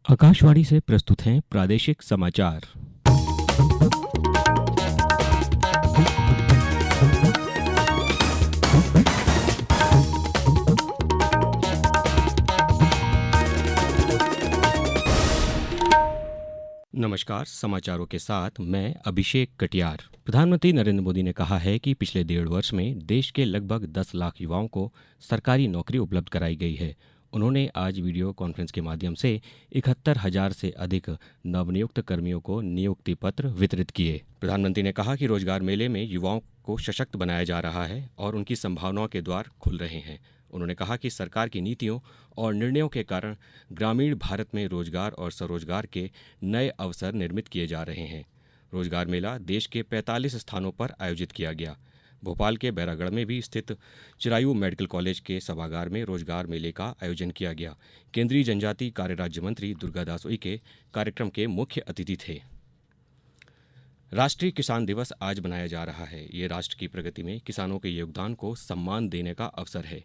आकाशवाणी से प्रस्तुत हैं प्रादेशिक समाचार। नमस्कार, समाचारों के साथ मैं अभिषेक कटियार। प्रधानमंत्री नरेंद्र मोदी ने कहा है कि पिछले 1.5 वर्ष में देश के लगभग 10 लाख युवाओं को सरकारी नौकरी उपलब्ध कराई गई है। उन्होंने आज वीडियो कॉन्फ्रेंस के माध्यम से 71,000 से अधिक नवनियुक्त कर्मियों को नियुक्ति पत्र वितरित किए। प्रधानमंत्री ने कहा कि रोजगार मेले में युवाओं को सशक्त बनाया जा रहा है और उनकी संभावनाओं के द्वार खुल रहे हैं। उन्होंने कहा कि सरकार की नीतियों और निर्णयों के कारण ग्रामीण भारत में रोजगार और स्वरोजगार के नए अवसर निर्मित किए जा रहे हैं। रोजगार मेला देश के 45 स्थानों पर आयोजित किया गया। भोपाल के बैरागढ़ में भी स्थित चिरायू मेडिकल कॉलेज के सभागार में रोजगार मेले का आयोजन किया गया। केंद्रीय जनजातीय कार्य राज्य मंत्री दुर्गादास उइके कार्यक्रम के मुख्य अतिथि थे। राष्ट्रीय किसान दिवस आज मनाया जा रहा है। ये राष्ट्र की प्रगति में किसानों के योगदान को सम्मान देने का अवसर है।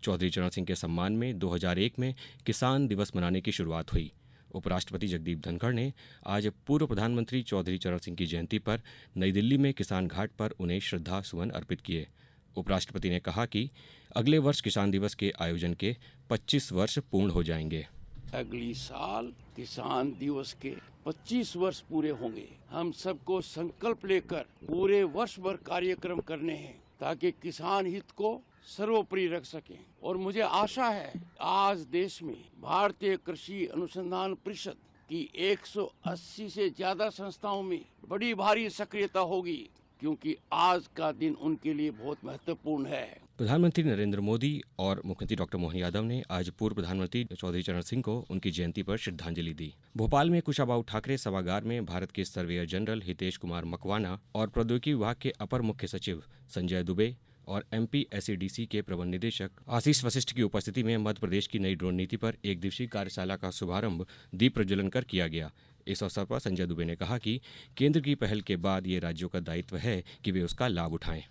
चौधरी चरण सिंह के सम्मान में 2001 में किसान दिवस मनाने की शुरुआत हुई। उपराष्ट्रपति जगदीप धनखड़ ने आज पूर्व प्रधानमंत्री चौधरी चरण सिंह की जयंती पर नई दिल्ली में किसान घाट पर उन्हें श्रद्धा सुमन अर्पित किए। उपराष्ट्रपति ने कहा कि अगले वर्ष किसान दिवस के आयोजन के 25 वर्ष पूर्ण हो जाएंगे। अगली साल किसान दिवस के 25 वर्ष पूरे होंगे। हम सबको संकल्प लेकर पूरे वर्ष भर कार्यक्रम करने हैं ताकि किसान हित को सर्वोपरि रख सकें। और मुझे आशा है आज देश में भारतीय कृषि अनुसंधान परिषद की 180 से ज्यादा संस्थाओं में बड़ी भारी सक्रियता होगी, क्योंकि आज का दिन उनके लिए बहुत महत्वपूर्ण है। प्रधानमंत्री नरेंद्र मोदी और मुख्यमंत्री डॉक्टर मोहन यादव ने आज पूर्व प्रधानमंत्री चौधरी चरण सिंह को उनकी जयंती पर श्रद्धांजलि दी। भोपाल में कुशाभाऊ ठाकरे सभागार में भारत के सर्वेयर जनरल हितेश कुमार मकवाना और प्रौद्योगिकी विभाग के अपर मुख्य सचिव संजय दुबे और MPSADC के प्रबंध निदेशक आशीष वशिष्ठ की उपस्थिति में मध्य प्रदेश की नई ड्रोन नीति पर एक दिवसीय कार्यशाला का शुभारंभ दीप प्रज्वलन कर किया गया। इस अवसर पर संजय दुबे ने कहा कि केंद्र की पहल के बाद ये राज्यों का दायित्व है कि वे उसका लाभ उठाएं।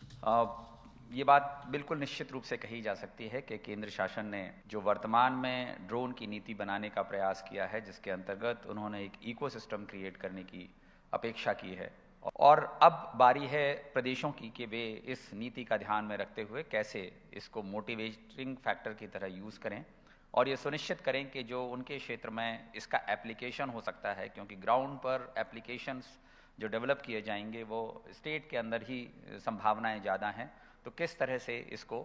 ये बात बिल्कुल निश्चित रूप से कही जा सकती है कि केंद्र शासन ने जो वर्तमान में ड्रोन की नीति बनाने का प्रयास किया है, जिसके अंतर्गत उन्होंने एक इकोसिस्टम क्रिएट करने की अपेक्षा की है, और अब बारी है प्रदेशों की कि वे इस नीति का ध्यान में रखते हुए कैसे इसको मोटिवेटिंग फैक्टर की तरह यूज़ करें और ये सुनिश्चित करें कि जो उनके क्षेत्र में इसका एप्लीकेशन हो सकता है, क्योंकि ग्राउंड पर एप्लीकेशंस जो डेवलप किए जाएंगे वो स्टेट के अंदर ही संभावनाएं ज़्यादा हैं, तो किस तरह से इसको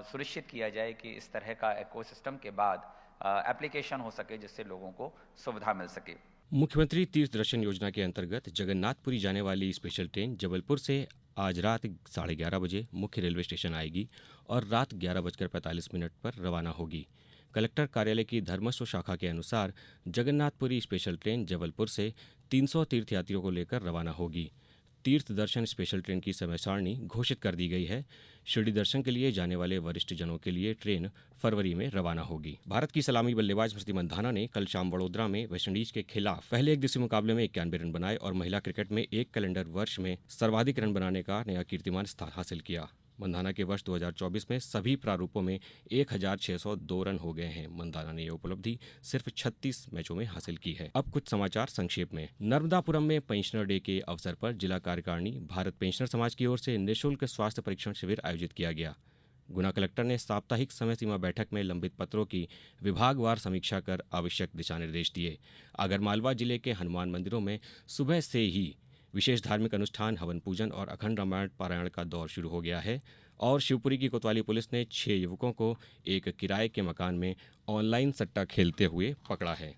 सुनिश्चित किया जाए कि इस तरह का इकोसिस्टम के बाद एप्लीकेशन हो सके जिससे लोगों को सुविधा मिल सके। मुख्यमंत्री तीर्थ दर्शन योजना के अंतर्गत जगन्नाथपुरी जाने वाली स्पेशल ट्रेन जबलपुर से आज रात 11:30 बजे मुख्य रेलवे स्टेशन आएगी और रात 11:45 पर रवाना होगी। कलेक्टर कार्यालय की धर्मस्व शाखा के अनुसार जगन्नाथपुरी स्पेशल ट्रेन जबलपुर से 300 तीर्थयात्रियों को लेकर रवाना होगी। तीर्थ दर्शन स्पेशल ट्रेन की समय सारणी घोषित कर दी गई है। शिरडी दर्शन के लिए जाने वाले वरिष्ठ जनों के लिए ट्रेन फरवरी में रवाना होगी। भारत की सलामी बल्लेबाज स्मृति मंधाना ने कल शाम वडोदरा में वेस्टइंडीज के खिलाफ पहले एक दिवसीय मुकाबले में 91 रन बनाए और महिला क्रिकेट में एक कैलेंडर वर्ष में सर्वाधिक रन बनाने का नया कीर्तिमान हासिल किया। मंधाना के वर्ष 2024 में सभी प्रारूपों में 1,602 रन हो गए हैं। मंधाना ने यह उपलब्धि सिर्फ 36 मैचों में हासिल की है। अब कुछ समाचार संक्षेप में। नर्मदापुरम में पेंशनर डे के अवसर पर जिला कार्यकारिणी भारत पेंशनर समाज की ओर से निःशुल्क स्वास्थ्य परीक्षण शिविर आयोजित किया गया। गुना कलेक्टर ने साप्ताहिक समय सीमा बैठक में लंबित पत्रों की विभागवार समीक्षा कर आवश्यक दिशा निर्देश दिए। आगरमालवा जिले के हनुमान मंदिरों में सुबह से ही विशेष धार्मिक अनुष्ठान, हवन पूजन और अखंड रामायण पारायण का दौर शुरू हो गया है। और शिवपुरी की कोतवाली पुलिस ने 6 युवकों को एक किराए के मकान में ऑनलाइन सट्टा खेलते हुए पकड़ा है।